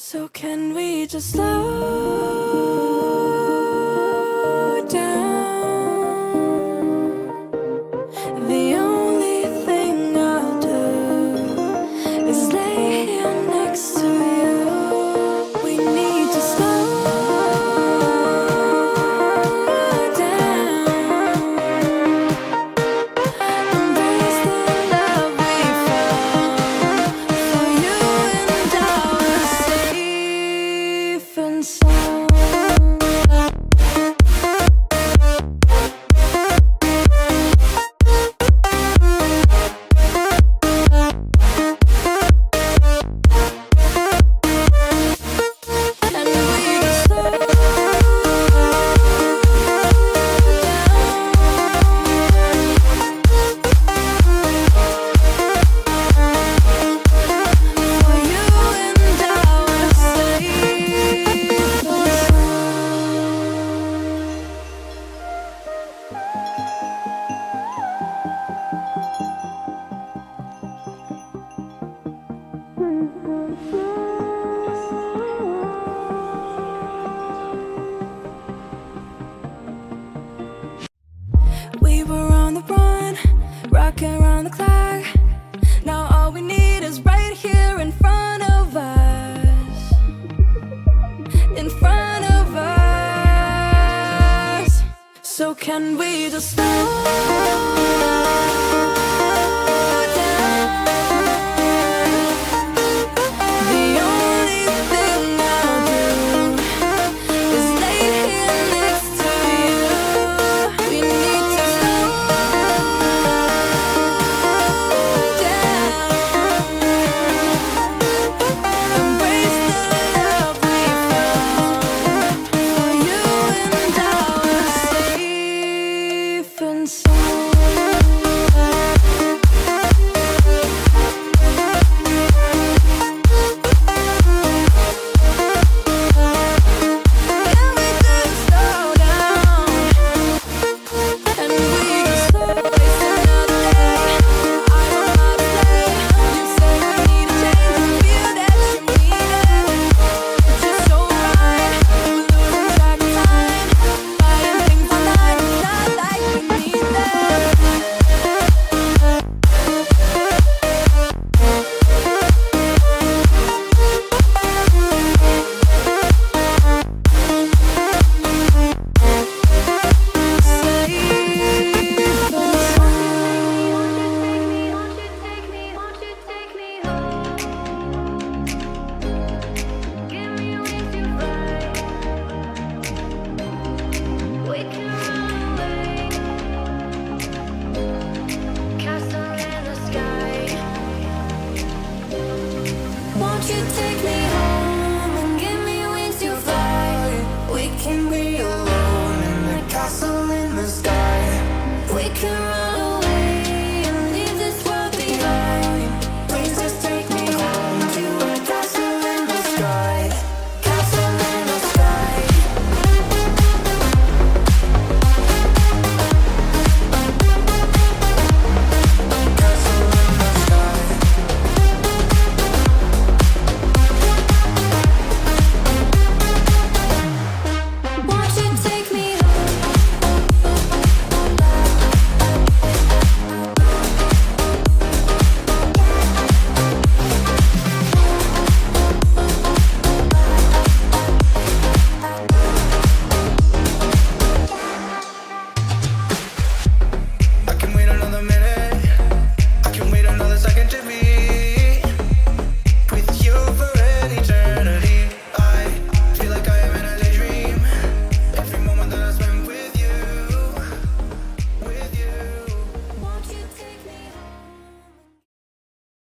So can we just slow down? The only thing I'll do is lay here next to you. We need to slow down. Embrace the love we found. For you and I were safe and sound. And we just slow down. For you and I were safe and we were on the run, rocking around the clock. Now all we need is right here in front of us. In front of us. So can we just slow